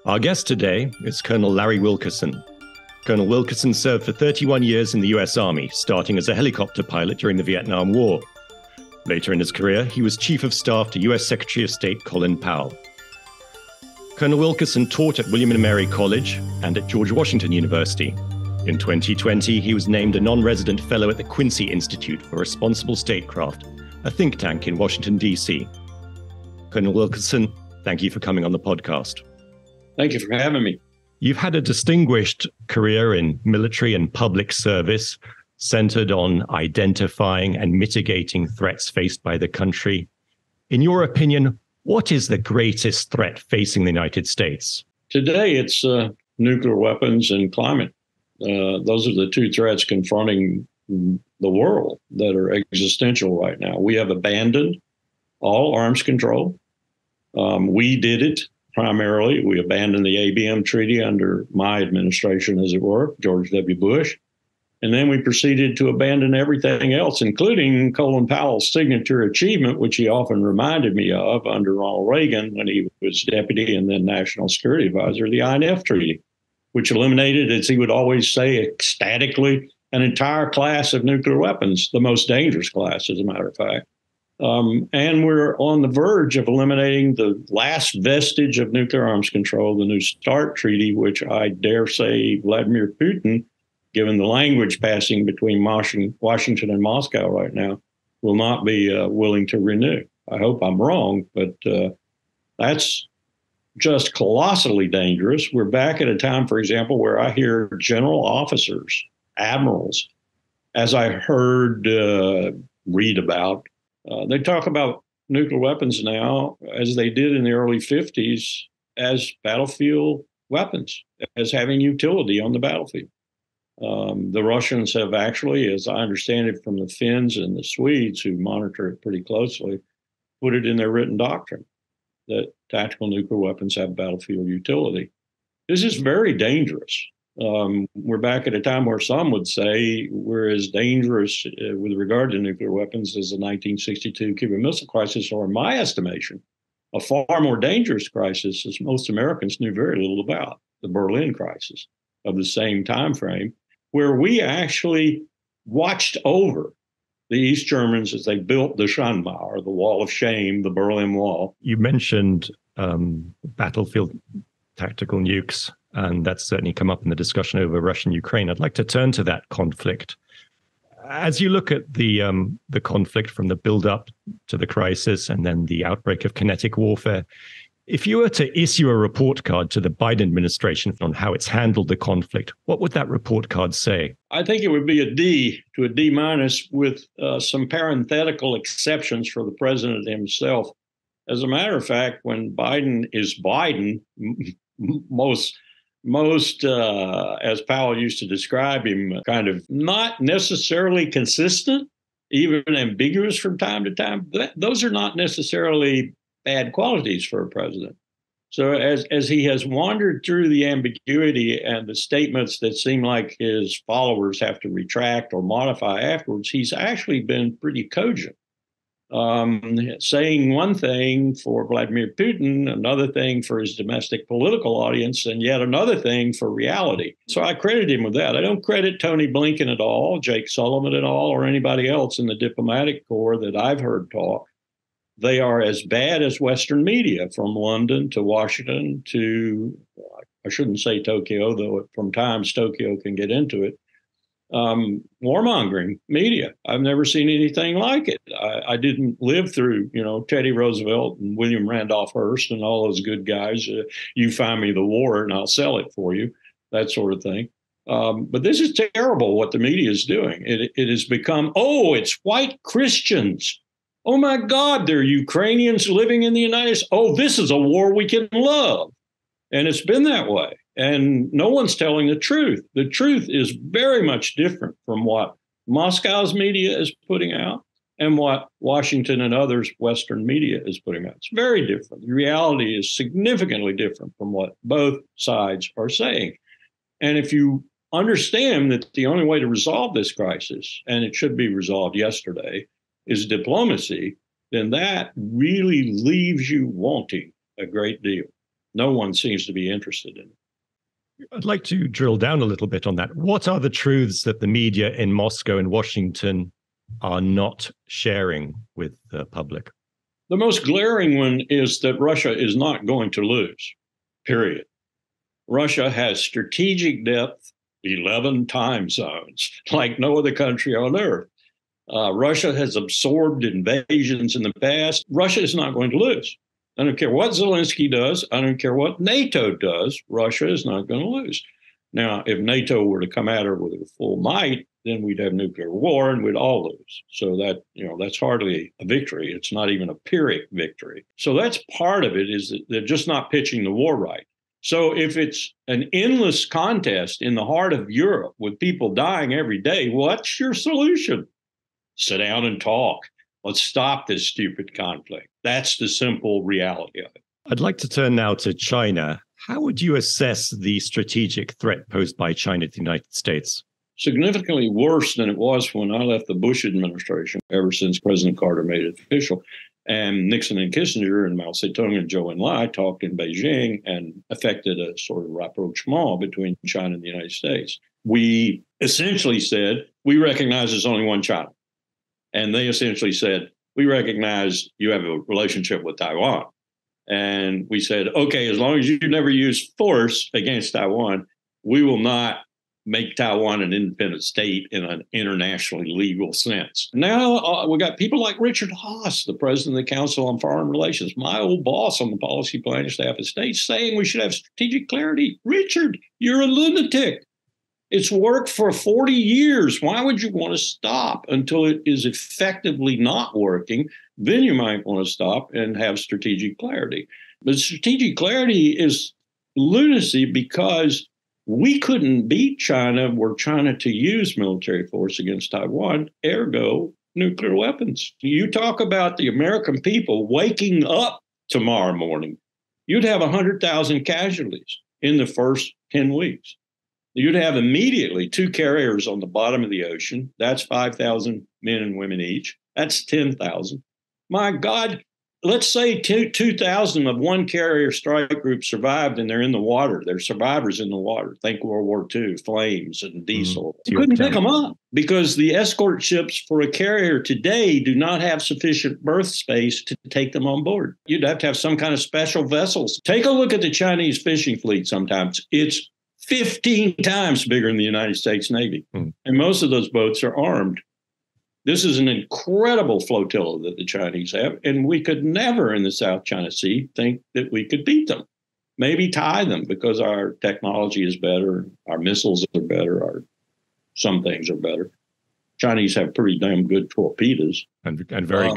Our guest today is Colonel Larry Wilkerson. Colonel Wilkerson served for 31 years in the US Army, starting as a helicopter pilot during the Vietnam War. Later in his career, he was Chief of Staff to US Secretary of State Colin Powell. Colonel Wilkerson taught at William & Mary College and at George Washington University. In 2020, he was named a non-resident fellow at the Quincy Institute for Responsible Statecraft, a think tank in Washington, D.C. Colonel Wilkerson, thank you for coming on the podcast. Thank you for having me. You've had a distinguished career in military and public service, centered on identifying and mitigating threats faced by the country. In your opinion, what is the greatest threat facing the United States? Today, it's nuclear weapons and climate. Those are the two threats confronting the world that are existential right now. We have abandoned all arms control. We did it primarily. We abandoned the ABM treaty under my administration, as it were, George W. Bush. And then we proceeded to abandon everything else, including Colin Powell's signature achievement, which he often reminded me of under Ronald Reagan when he was deputy and then national security advisor, the INF Treaty, which eliminated, as he would always say ecstatically, an entire class of nuclear weapons, the most dangerous class, as a matter of fact. And we're on the verge of eliminating the last vestige of nuclear arms control, the New START Treaty, which I dare say Vladimir Putin, given the language passing between Washington and Moscow right now, will not be willing to renew. I hope I'm wrong, but that's just colossally dangerous. We're back at a time, for example, where I hear general officers, admirals, as I heard read about, they talk about nuclear weapons now, as they did in the early 50s, as battlefield weapons, as having utility on the battlefield. The Russians have actually, as I understand it from the Finns and the Swedes, who monitor it pretty closely, put it in their written doctrine that tactical nuclear weapons have battlefield utility. This is very dangerous. We're back at a time where some would say we're as dangerous with regard to nuclear weapons as the 1962 Cuban Missile Crisis, or in my estimation, a far more dangerous crisis, as most Americans knew very little about, the Berlin crisis of the same time frame, where we actually watched over the East Germans as they built the Schandmauer, the Wall of Shame, the Berlin Wall. You mentioned battlefield tactical nukes, and that's certainly come up in the discussion over Russia-Ukraine. I'd like to turn to that conflict. As you look at the conflict from the build-up to the crisis and then the outbreak of kinetic warfare, if you were to issue a report card to the Biden administration on how it's handled the conflict, what would that report card say? I think it would be a D to a D minus with some parenthetical exceptions for the president himself. As a matter of fact, when Biden is Biden, most as Powell used to describe him, kind of not necessarily consistent, even ambiguous from time to time. Those are not necessarily bad qualities for a president. So as he has wandered through the ambiguity and the statements that seem like his followers have to retract or modify afterwards, he's actually been pretty cogent. Saying one thing for Vladimir Putin, another thing for his domestic political audience, and yet another thing for reality. So I credit him with that. I don't credit Tony Blinken at all, Jake Sullivan at all, or anybody else in the diplomatic corps that I've heard talk. They are as bad as Western media, from London to Washington to, I shouldn't say Tokyo, though from times Tokyo can get into it. Warmongering media. I've never seen anything like it. I didn't live through, Teddy Roosevelt and William Randolph Hearst and all those good guys. You find me the war and I'll sell it for you, that sort of thing. But this is terrible what the media is doing. It has become, it's white Christians. Oh, my God, they're Ukrainians living in the United States. Oh, this is a war we can love. And it's been that way. And no one's telling the truth. The truth is very much different from what Moscow's media is putting out and what Washington and others, Western media, is putting out. It's very different. The reality is significantly different from what both sides are saying. And if you understand that the only way to resolve this crisis, and it should be resolved yesterday, is diplomacy, then that really leaves you wanting a great deal. No one seems to be interested in it. I'd like to drill down a little bit on that. What are the truths that the media in Moscow and Washington are not sharing with the public? The most glaring one is that Russia is not going to lose, period. Russia has strategic depth, 11 time zones, like no other country on earth. Russia has absorbed invasions in the past. Russia is not going to lose. I don't care what Zelensky does. I don't care what NATO does. Russia is not going to lose. Now, if NATO were to come at her with full might, then we'd have nuclear war and we'd all lose. So that, that's hardly a victory. It's not even a Pyrrhic victory. So that's part of it, is that they're just not pitching the war right. So if it's an endless contest in the heart of Europe with people dying every day, what's your solution? Sit down and talk. Let's stop this stupid conflict. That's the simple reality of it. I'd like to turn now to China. How would you assess the strategic threat posed by China to the United States? Significantly worse than it was when I left the Bush administration, ever since President Carter made it official. And Nixon and Kissinger and Mao Zedong and Zhou Enlai talked in Beijing and affected a sort of rapprochement between China and the United States. We essentially said, we recognize there's only one China. And they essentially said, we recognize you have a relationship with Taiwan. And we said, okay, as long as you never use force against Taiwan, we will not make Taiwan an independent state in an internationally legal sense. Now we got people like Richard Haass, the president of the Council on Foreign Relations, my old boss on the policy planning staff of states, saying we should have strategic clarity. Richard, you're a lunatic. It's worked for 40 years. Why would you want to stop until it is effectively not working? Then you might want to stop and have strategic clarity. But strategic clarity is lunacy because we couldn't beat China were China to use military force against Taiwan, ergo nuclear weapons. You talk about the American people waking up tomorrow morning, you'd have 100,000 casualties in the first 10 weeks. You'd have immediately 2 carriers on the bottom of the ocean. That's 5,000 men and women each. That's 10,000. My God, let's say 2,000 of one carrier strike group survived and they're in the water. They're survivors in the water. Think World War II, flames and diesel. You couldn't pick them up because the escort ships for a carrier today do not have sufficient berth space to take them on board. You'd have to have some kind of special vessels. Take a look at the Chinese fishing fleet sometimes. It's 15 times bigger than the United States Navy. And most of those boats are armed. This is an incredible flotilla that the Chinese have, and we could never in the South China Sea think that we could beat them. Maybe tie them because our technology is better, our missiles are better, some things are better. Chinese have pretty damn good torpedoes. And very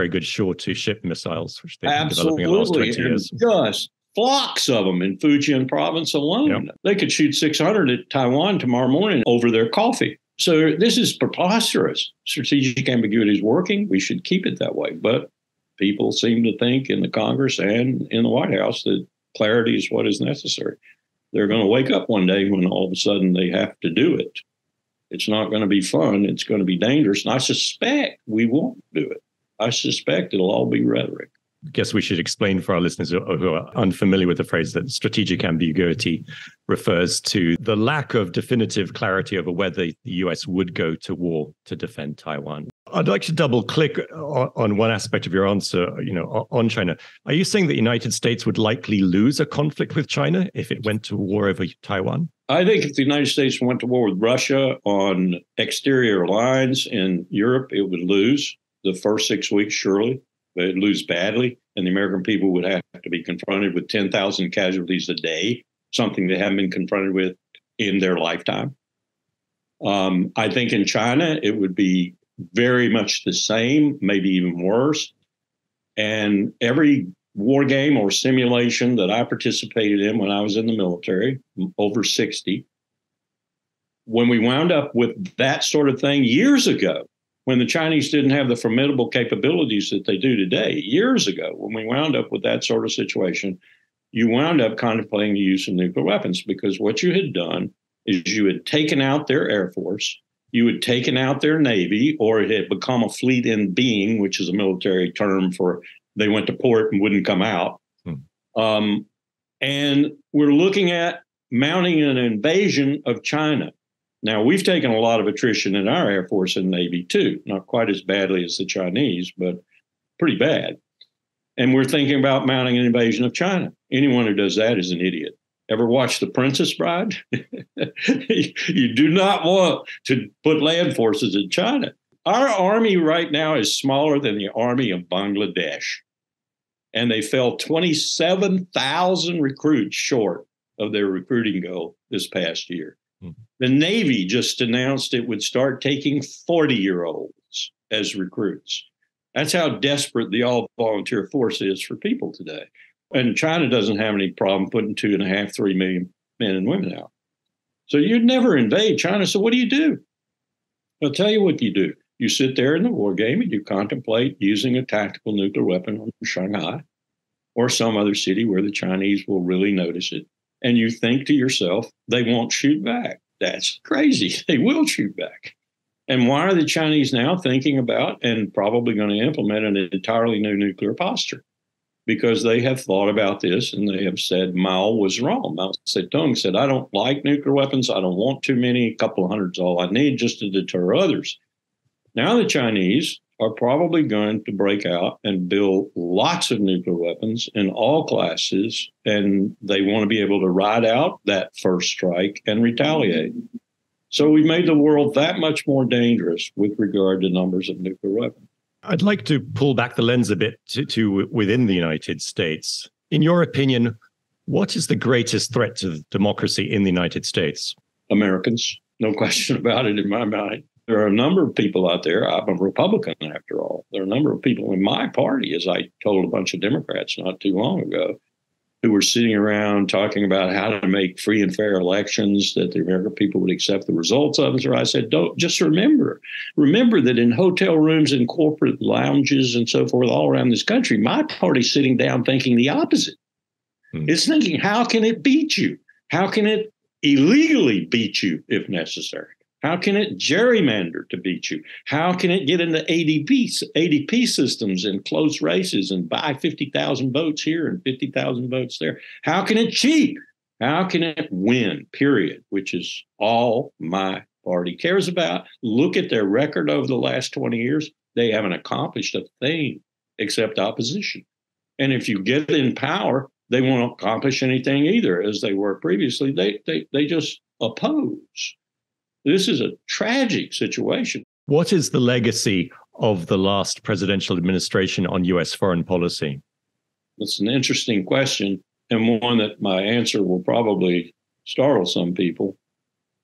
good shore-to-ship missiles, which they've been developing in the last 20 years. Just flocks of them in Fujian province alone. Yep. They could shoot 600 at Taiwan tomorrow morning over their coffee. So this is preposterous. Strategic ambiguity is working. We should keep it that way. But people seem to think in the Congress and in the White House that clarity is what is necessary. They're going to wake up one day when all of a sudden they have to do it. It's not going to be fun. It's going to be dangerous. And I suspect we won't do it. I suspect it'll all be rhetoric. I guess we should explain for our listeners who are unfamiliar with the phrase that strategic ambiguity refers to the lack of definitive clarity over whether the US would go to war to defend Taiwan. I'd like to double click on one aspect of your answer, on China. Are you saying that the United States would likely lose a conflict with China if it went to war over Taiwan? I think if the United States went to war with Russia on exterior lines in Europe, it would lose the first 6 weeks, surely. They'd lose badly, and the American people would have to be confronted with 10,000 casualties a day, something they haven't been confronted with in their lifetime. I think in China, it would be very much the same, maybe even worse. And every war game or simulation that I participated in when I was in the military, over 60, when we wound up with that sort of thing years ago, when the Chinese didn't have the formidable capabilities that they do today, years ago, when we wound up with that sort of situation, you wound up contemplating the use of nuclear weapons because what you had done is you had taken out their Air Force, you had taken out their Navy, or it had become a fleet in being, which is a military term for they went to port and wouldn't come out. And we're looking at mounting an invasion of China. Now, we've taken a lot of attrition in our Air Force and Navy, too. Not quite as badly as the Chinese, but pretty bad. And we're thinking about mounting an invasion of China. Anyone who does that is an idiot. Ever watch The Princess Bride? You do not want to put land forces in China. Our army right now is smaller than the army of Bangladesh. And they fell 27,000 recruits short of their recruiting goal this past year. The Navy just announced it would start taking 40-year-olds as recruits. That's how desperate the all-volunteer force is for people today. And China doesn't have any problem putting 2.5, 3 million men and women out. So you'd never invade China. So what do? I'll tell you what you do. You sit there in the war game and you contemplate using a tactical nuclear weapon on Shanghai or some other city where the Chinese will really notice it. And you think to yourself, they won't shoot back. That's crazy. They will shoot back. And why are the Chinese now thinking about and probably going to implement an entirely new nuclear posture? Because they have thought about this and they have said Mao was wrong. Mao Zedong said, I don't like nuclear weapons. I don't want too many. A couple of hundred's all I need just to deter others. Now the Chinese are probably going to break out and build lots of nuclear weapons in all classes, and they want to be able to ride out that first strike and retaliate. So we've made the world that much more dangerous with regard to numbers of nuclear weapons. I'd like to pull back the lens a bit to within the United States. In your opinion, what is the greatest threat to democracy in the United States? Americans, no question about it in my mind. There are a number of people out there. I'm a Republican, after all. There are a number of people in my party, as I told a bunch of Democrats not too long ago, who were sitting around talking about how to make free and fair elections that the American people would accept the results of. And so I said, don't just remember that in hotel rooms and corporate lounges and so forth all around this country, my party's sitting down thinking the opposite. It's thinking, how can it beat you? How can it illegally beat you if necessary? How can it gerrymander to beat you? How can it get into ADP systems and close races and buy 50,000 votes here and 50,000 votes there? How can it cheat? How can it win, period, which is all my party cares about. Look at their record over the last 20 years. They haven't accomplished a thing except opposition. And if you get in power, they won't accomplish anything either, as they were previously. They just oppose. This is a tragic situation. What is the legacy of the last presidential administration on U.S. foreign policy? That's an interesting question, and one that my answer will probably startle some people.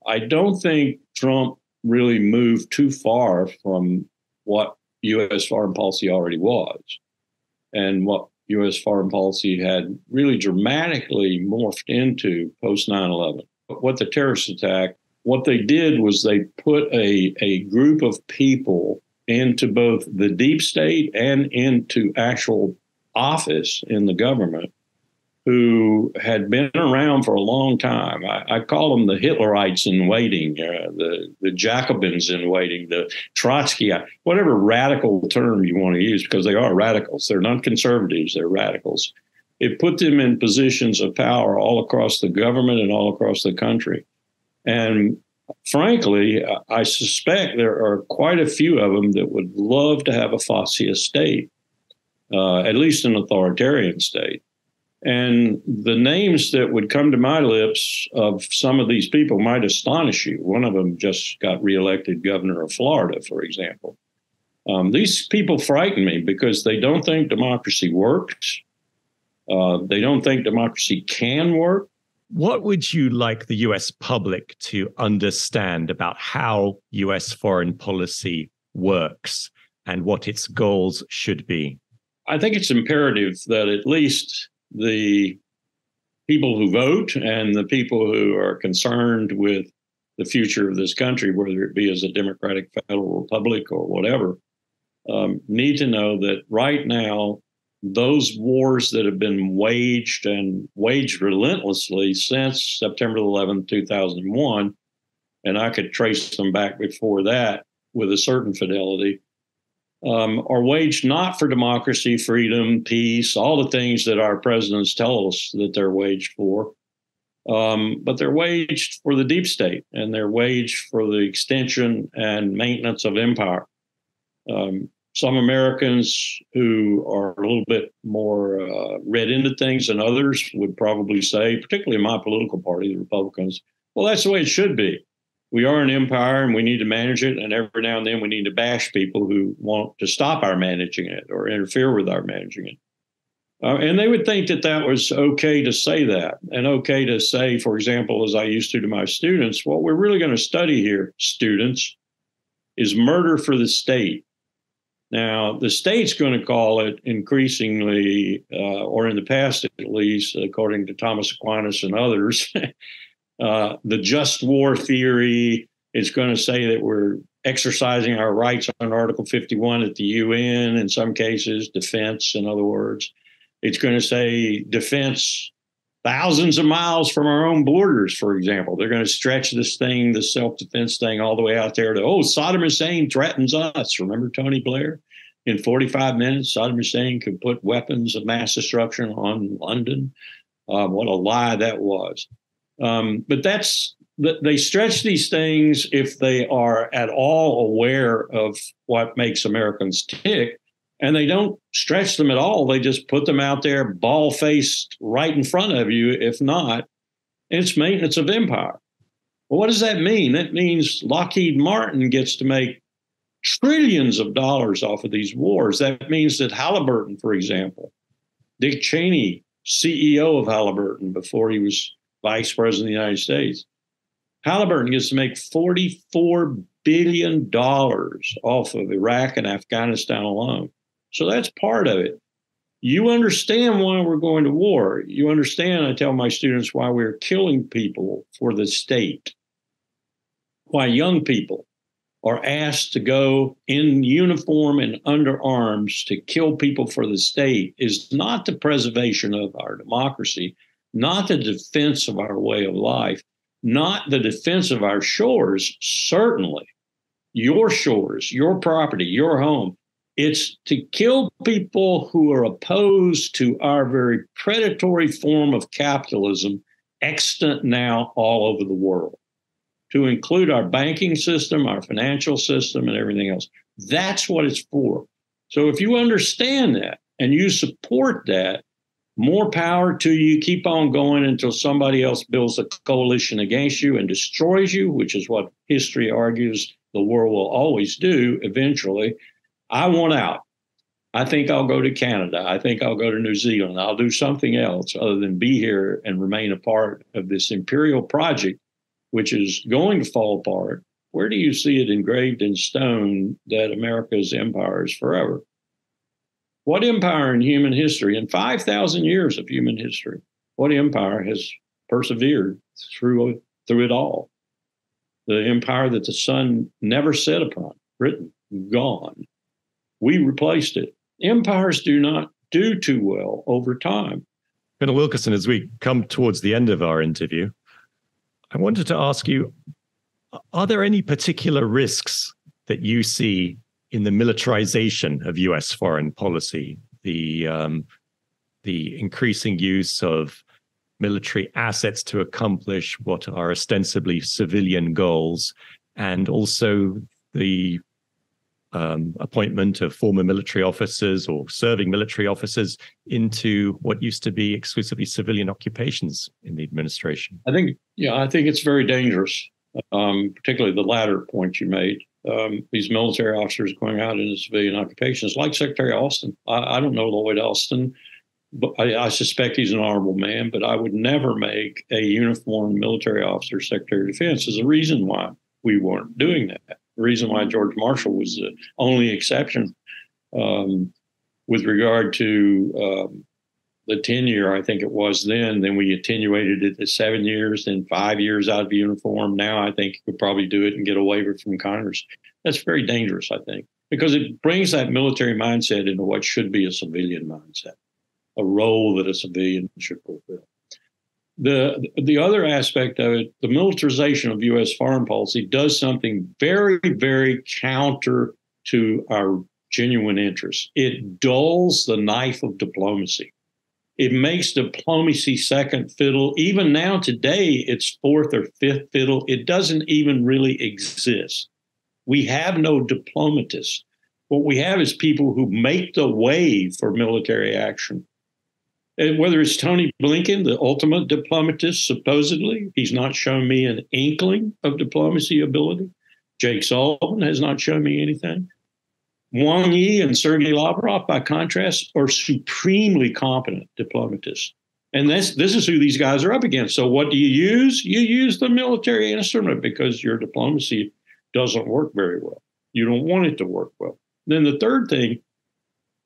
I don't think Trump really moved too far from what U.S. foreign policy already was and what U.S. foreign policy had really dramatically morphed into post 9/11. What the terrorist attack, what they did was they put a group of people into both the deep state and into actual office in the government who had been around for a long time. I call them the Hitlerites in waiting, the Jacobins in waiting, the Trotsky, whatever radical term you want to use, because they are radicals. They're not conservatives, they're radicals. It put them in positions of power all across the government and all across the country. And frankly, I suspect there are quite a few of them that would love to have a fascist state, at least an authoritarian state. And the names that would come to my lips of some of these people might astonish you. One of them just got reelected governor of Florida, for example. These people frighten me because they don't think democracy works. They don't think democracy can work. What would you like the U.S. public to understand about how U.S. foreign policy works and what its goals should be? I think it's imperative that at least the people who vote and the people who are concerned with the future of this country, whether it be as a democratic federal republic or whatever, need to know that right now, those wars that have been waged and waged relentlessly since September 11, 2001, and I could trace them back before that with a certain fidelity, are waged not for democracy, freedom, peace, all the things that our presidents tell us that they're waged for. But they're waged for the deep state, and they're waged for the extension and maintenance of empire. Some Americans who are a little bit more read into things than others would probably say, particularly in my political party, the Republicans, well, that's the way it should be. We are an empire and we need to manage it. And every now and then we need to bash people who want to stop our managing it or interfere with our managing it. And they would think that that was okay to say that, and okay to say, for example, as I used to my students, what we're really going to study here, students, is murder for the state. Now, the state's going to call it increasingly, or in the past at least, according to Thomas Aquinas and others, the just war theory. Is going to say that we're exercising our rights on Article 51 at the UN, in some cases, defense, in other words. It's going to say defense thousands of miles from our own borders, for example. They're going to stretch this thing, the self-defense thing, all the way out there to, Saddam Hussein threatens us. Remember Tony Blair? In 45 minutes, Saddam Hussein could put weapons of mass destruction on London. What a lie that was. But they stretch these things if they are at all aware of what makes Americans tick. And they don't stretch them at all. They just put them out there ball-faced right in front of you. If not, it's maintenance of empire. Well, what does that mean? That means Lockheed Martin gets to make trillions of dollars off of these wars. That means that Halliburton, for example, Dick Cheney, CEO of Halliburton before he was vice president of the United States, Halliburton gets to make $44 billion off of Iraq and Afghanistan alone. So that's part of it. You understand why we're going to war. You understand, I tell my students, why we're killing people for the state. Why young people are asked to go in uniform and under arms to kill people for the state is not the preservation of our democracy, not the defense of our way of life, not the defense of our shores, certainly. Your shores, your property, your home. It's to kill people who are opposed to our very predatory form of capitalism extant now all over the world, to include our banking system, our financial system, and everything else. That's what it's for. So if you understand that and you support that, more power to you. Keep on going until somebody else builds a coalition against you and destroys you, which is what history argues the world will always do eventually. I want out. I think I'll go to Canada. I think I'll go to New Zealand. I'll do something else other than be here and remain a part of this imperial project, which is going to fall apart. Where do you see it engraved in stone that America's empire is forever? What empire in human history, in 5,000 years of human history, what empire has persevered through it all? The empire that the sun never set upon, Britain, gone. We replaced it. Empires do not do too well over time. Colonel Wilkerson, as we come towards the end of our interview, I wanted to ask you, are there any particular risks that you see in the militarization of U.S. foreign policy, the increasing use of military assets to accomplish what are ostensibly civilian goals, and also the appointment of former military officers or serving military officers into what used to be exclusively civilian occupations in the administration? I think it's very dangerous, particularly the latter point you made. These military officers going out into civilian occupations, like Secretary Austin. I don't know Lloyd Austin, but I suspect he's an honorable man, but I would never make a uniformed military officer Secretary of Defense. There's a reason why we weren't doing that. The reason why George Marshall was the only exception with regard to the tenure, I think it was then we attenuated it to 7 years, then 5 years out of uniform. Now I think you could probably do it and get a waiver from Congress. That's very dangerous, I think, because it brings that military mindset into what should be a civilian mindset, a role that a civilian should fulfill. The other aspect of it, the militarization of U.S. foreign policy does something very, very counter to our genuine interest. It dulls the knife of diplomacy. It makes diplomacy second fiddle. Even now, today, it's fourth or fifth fiddle. It doesn't even really exist. We have no diplomatists. What we have is people who make the way for military action. And whether it's Tony Blinken, the ultimate diplomatist, supposedly, he's not shown me an inkling of diplomacy ability. Jake Sullivan has not shown me anything. Wang Yi and Sergei Lavrov, by contrast, are supremely competent diplomatists. And this is who these guys are up against. So what do you use? You use the military instrument because your diplomacy doesn't work very well. You don't want it to work well. Then the third thing,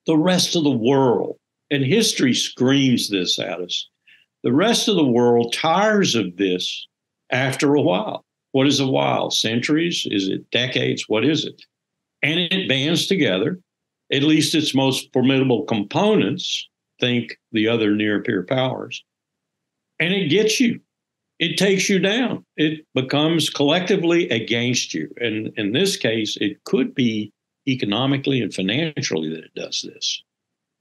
the rest of the world, and history screams this at us, the rest of the world tires of this after a while. What is a while? Centuries? Is it decades? What is it? And it bands together, at least its most formidable components, think the other near-peer powers, and it gets you. It takes you down. It becomes collectively against you. And in this case, it could be economically and financially that it does this,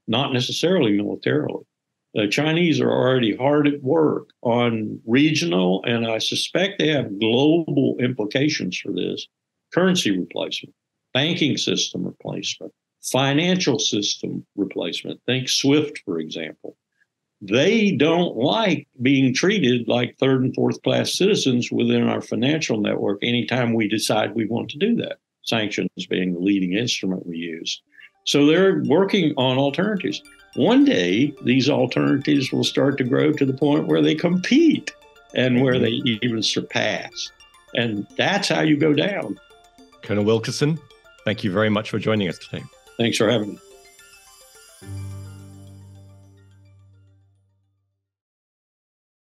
not necessarily militarily. The Chinese are already hard at work on regional, and I suspect they have global implications for this, currency replacement, banking system replacement, financial system replacement. Think SWIFT, for example. They don't like being treated like third and fourth class citizens within our financial network anytime we decide we want to do that, sanctions being the leading instrument we use. So they're working on alternatives. One day, these alternatives will start to grow to the point where they compete and where they even surpass. And that's how you go down. Colonel Wilkerson, thank you very much for joining us today. Thanks for having me.